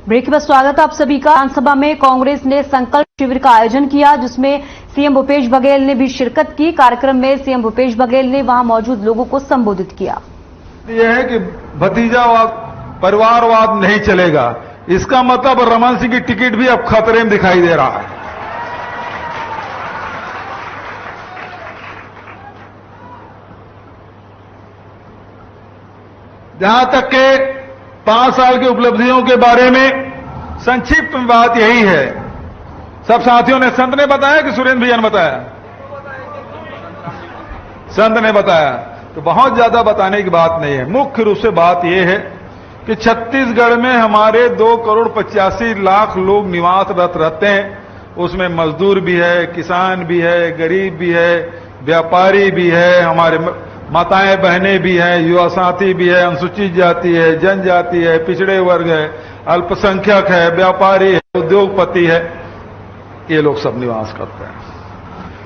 Break के बाद स्वागत है आप सभी का। विधानसभा में कांग्रेस ने संकल्प शिविर का आयोजन किया, जिसमें सीएम भूपेश बघेल ने भी शिरकत की। कार्यक्रम में सीएम भूपेश बघेल ने वहां मौजूद लोगों को संबोधित किया। यह है कि भतीजावाद, परिवारवाद नहीं चलेगा। इसका मतलब रमन सिंह की टिकट भी अब खतरे में दिखाई दे रहा है। जहां तक के 5 साल की उपलब्धियों के बारे में संक्षिप्त में बात यही है। सब साथियों ने, संत ने बताया कि सुरेंद्र भैया ने बताया? संत ने बताया। तो बहुत ज्यादा बताने की बात नहीं है। मुख्य रूप से बात यह है कि छत्तीसगढ़ में हमारे 2,85,00,000 लोग निवासरत रहते हैं। उसमें मजदूर भी है, किसान भी है, गरीब भी है, व्यापारी भी है, हमारे माताएं बहनें भी हैं, युवा साथी भी है, अनुसूचित जाति है, जनजाति है, पिछड़े वर्ग है, अल्पसंख्यक है, व्यापारी है, उद्योगपति है। ये लोग सब निवास करते हैं।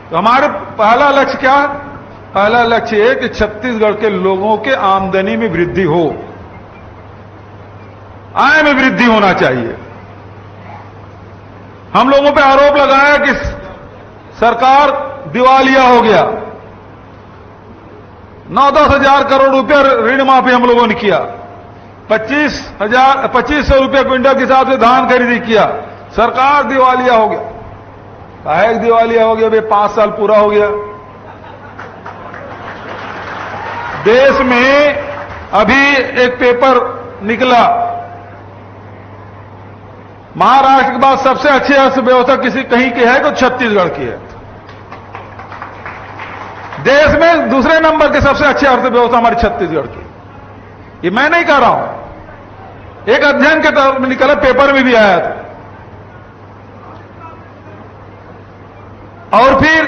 तो हमारे पहला लक्ष्य क्या है? पहला लक्ष्य है कि छत्तीसगढ़ के लोगों के आमदनी में वृद्धि हो, आय में वृद्धि होना चाहिए। हम लोगों पे आरोप लगाया कि सरकार दिवालिया हो गया। 9-10 हजार करोड़ रुपया ऋण माफी हम लोगों ने किया। 25,000 रुपये क्विंटल के हिसाब से धान खरीदी किया। सरकार दिवालिया हो गया। काहे दिवालिया हो गया? भाई 5 साल पूरा हो गया। देश में अभी एक पेपर निकला, महाराष्ट्र के बाद सबसे अच्छी अर्थव्यवस्था कहीं की है तो छत्तीसगढ़ की है। देश में दूसरे नंबर के सबसे अच्छी अर्थव्यवस्था हमारी छत्तीसगढ़ की। ये मैं नहीं कह रहा हूं, एक अध्ययन के तौर में निकला, पेपर में भी आया था। और फिर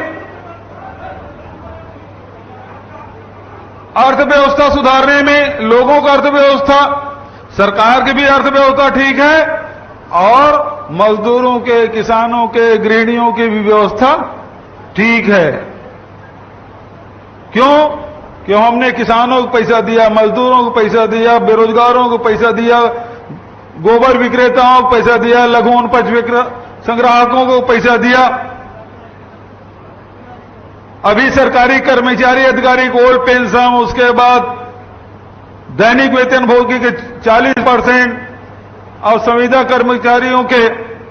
अर्थव्यवस्था सुधारने में लोगों का अर्थव्यवस्था, सरकार की भी अर्थव्यवस्था ठीक है और मजदूरों के, किसानों के, गृहिणियों की भी व्यवस्था ठीक है। क्यों हमने किसानों को पैसा दिया, मजदूरों को पैसा दिया, बेरोजगारों को पैसा दिया, गोबर विक्रेताओं को पैसा दिया, लघु उपज संग्राहकों को पैसा दिया। अभी सरकारी कर्मचारी अधिकारी को ओल्ड पेंशन, उसके बाद दैनिक वेतन भोगी के 40% और संविदा कर्मचारियों के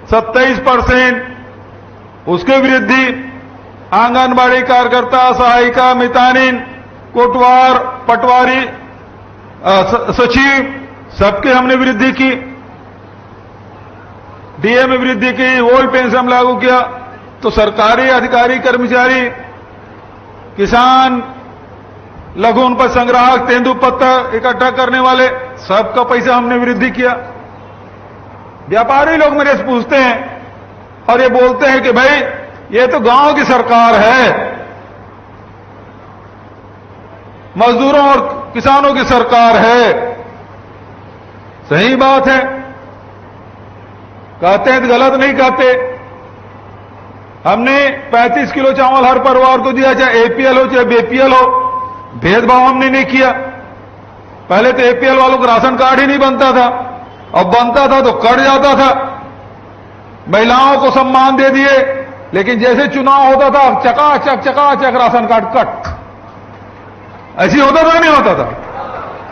27%, उसके वृद्धि, आंगनबाड़ी कार्यकर्ता, सहायिका, मितानिन, कोटवार, पटवारी, सचिव, सबके हमने वृद्धि की। डीए में वृद्धि की, ओल्ड पेंशन लागू किया। तो सरकारी अधिकारी, कर्मचारी, किसान, लघु उपज संग्राहक, तेंदुपत्ता इकट्ठा करने वाले, सबका पैसा हमने वृद्धि किया। व्यापारी लोग मेरे से पूछते हैं और ये बोलते हैं कि भाई ये तो गांव की सरकार है, मजदूरों और किसानों की सरकार है। सही बात है, कहते हैं तो गलत नहीं कहते। हमने 35 किलो चावल हर परिवार को दिया, चाहे एपीएल हो चाहे बीपीएल हो। भेदभाव हमने नहीं किया। पहले तो एपीएल वालों को राशन कार्ड ही नहीं बनता था, और बनता था तो कट जाता था। महिलाओं को सम्मान दे दिए, लेकिन जैसे चुनाव होता था चकाचक राशन कार्ड कट। ऐसी होता था नहीं होता था?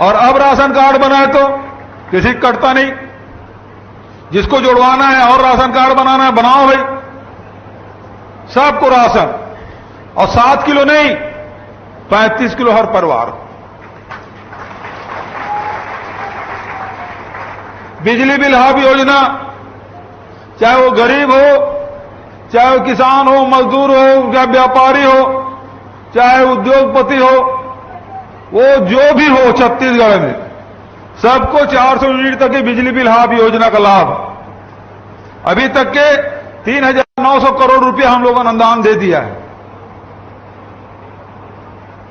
और अब राशन कार्ड बनाए तो किसी कटता नहीं। जिसको जुड़वाना है और राशन कार्ड बनाना है, बनाओ भाई, सबको राशन। और 7 किलो नहीं, 35 किलो हर परिवार। बिजली बिल हाफ योजना, चाहे वो गरीब हो, चाहे वो किसान हो, मजदूर हो, चाहे व्यापारी हो, चाहे उद्योगपति हो, वो जो भी हो छत्तीसगढ़ में, सबको 400 यूनिट तक की बिजली बिल हाफ योजना का लाभ। अभी तक के 3,900 करोड़ रुपया हम लोगों ने अनुदान दे दिया है।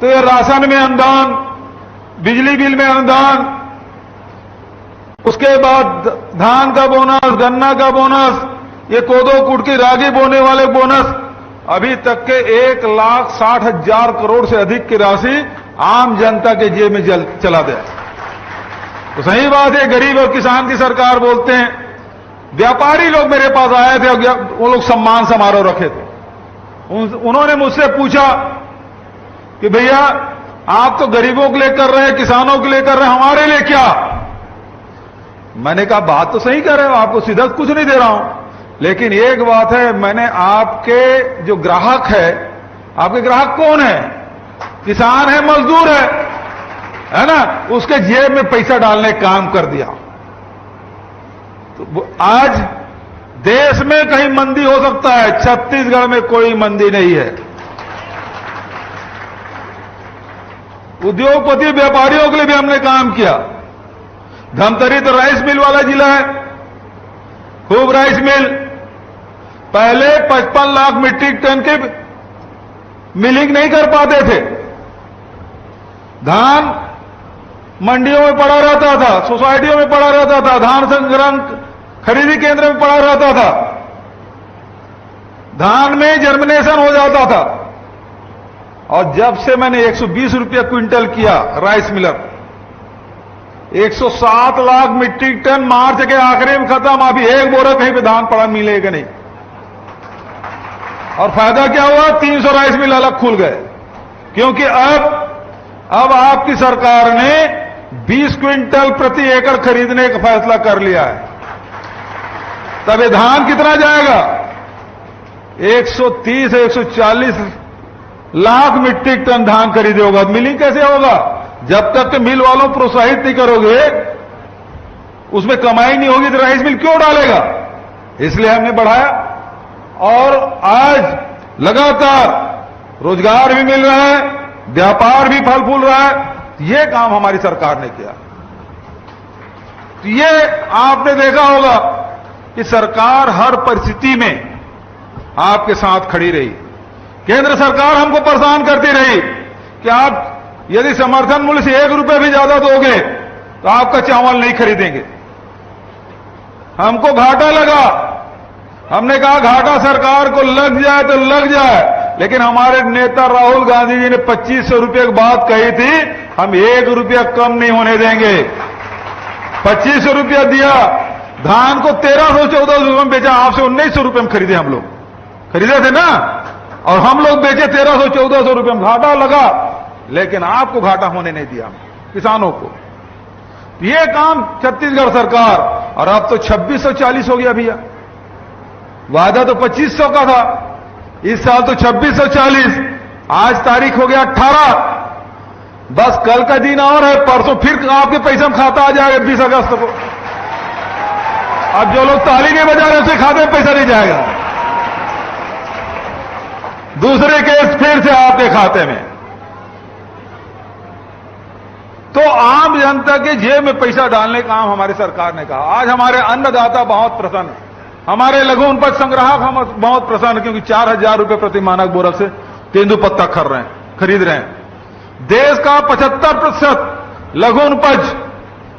तो ये राशन में अनुदान, बिजली बिल में अनुदान, उसके बाद धान का बोनस, गन्ना का बोनस, ये कोदो कुटकी रागी बोने वाले बोनस, अभी तक के 1,60,000 करोड़ से अधिक की राशि आम जनता के जेब में चला गया। तो सही बात है, गरीब और किसान की सरकार बोलते हैं, व्यापारी लोग मेरे पास आए थे, वो लोग सम्मान समारोह रखे थे। उन्होंने मुझसे पूछा कि भैया आप तो गरीबों के लिए कर रहे हैं, किसानों के लिए कर रहे हैं, हमारे लिए क्या? मैंने कहा बात तो सही कर रहे हो, आपको सीधा कुछ नहीं दे रहा हूं, लेकिन एक बात है, मैंने आपके जो ग्राहक है, आपके ग्राहक कौन है? किसान है, मजदूर है ना? उसके जेब में पैसा डालने का काम कर दिया। तो आज देश में कहीं मंदी हो सकता है, छत्तीसगढ़ में कोई मंदी नहीं है। उद्योगपति व्यापारियों के लिए भी हमने काम किया। धमतरी तो राइस मिल वाला जिला है, खूब राइस मिल। पहले 55 लाख मीट्रिक टन के मिलिंग नहीं कर पाते थे। धान मंडियों में पड़ा रहता था, सोसाइटियों में पड़ा रहता था, धान संग्रहण खरीदी केंद्र में पड़ा रहता था, धान में जर्मिनेशन हो जाता था। और जब से मैंने 120 रुपया क्विंटल किया rice miller, 107 lakh metric ton March के आखिरी में खत्म। अभी एक बोरा कहीं पे धान पड़ा मिलेगा नहीं। और फायदा क्या हुआ? 300 राइस मिल अलग खुल गए, क्योंकि अब आपकी सरकार ने 20 क्विंटल प्रति एकड़ खरीदने का फैसला कर लिया है। तब ये धान कितना जाएगा? 130 140 लाख मीट्रिक टन धान खरीदे होगा। मिलिंग कैसे होगा? जब तक के मिल वालों प्रोत्साहित नहीं करोगे, उसमें कमाई नहीं होगी, तो राइस मिल क्यों डालेगा? इसलिए हमने बढ़ाया और आज लगातार रोजगार भी मिल रहा है, व्यापार भी फल फूल रहा है। ये काम हमारी सरकार ने किया। तो ये आपने देखा होगा कि सरकार हर परिस्थिति में आपके साथ खड़ी रही। केंद्र सरकार हमको परेशान करती रही कि आप यदि समर्थन मूल्य से 1 रुपये भी ज्यादा दोगे तो आपका चावल नहीं खरीदेंगे। हमको घाटा लगा, हमने कहा घाटा सरकार को लग जाए तो लग जाए, लेकिन हमारे नेता राहुल गांधी जी ने 2500 रुपये की बात कही थी, हम 1 रुपया कम नहीं होने देंगे। 2500 रुपया दिया, धान को 1300-1400 रुपये में बेचा, आपसे 1900 रुपये में खरीदे, हम लोग खरीदे थे ना, और हम लोग बेचे 1300-1400 रुपये में। घाटा लगा, लेकिन आपको घाटा होने नहीं दिया, किसानों को। ये काम छत्तीसगढ़ सरकार, और अब तो 2640 हो गया भैया। वादा तो 2500 का था, इस साल तो 2640। आज तारीख हो गया 18, बस कल का दिन और है, परसों फिर आपके पैसे में खाता आ जाएगा 20 अगस्त को। अब जो लोग ताली नहीं बजा रहे उसके खाते में पैसा नहीं जाएगा, दूसरे केस फिर से आपके खाते में। तो आम जनता के जेब में पैसा डालने का काम हमारी सरकार ने कहा। आज हमारे अन्नदाता बहुत प्रसन्न है, हमारे लघु उपज संग्राहक हम बहुत प्रसन्न, क्योंकि 4000 रुपये प्रति मानक बोरा से तेंदुपत्ता खरीद रहे हैं। देश का 75% लघु उपज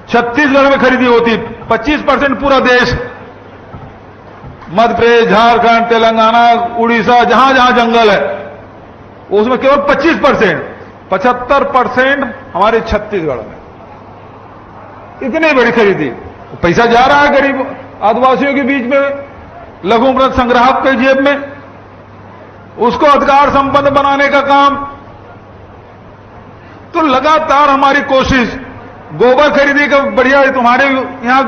छत्तीसगढ़ में खरीदी होती, 25% पूरा देश, मध्य प्रदेश, झारखंड, तेलंगाना, उड़ीसा, जहां जहां जंगल है उसमें केवल 25%, 75% हमारे छत्तीसगढ़ में। इतनी बड़ी खरीदी, पैसा जा रहा है गरीब आदिवासियों के बीच में, लघु उपज संग्राहक के जेब में, उसको अधिकार संपन्न बनाने का काम। तो लगातार हमारी कोशिश, गोबर खरीदी का बढ़िया, तुम्हारे यहां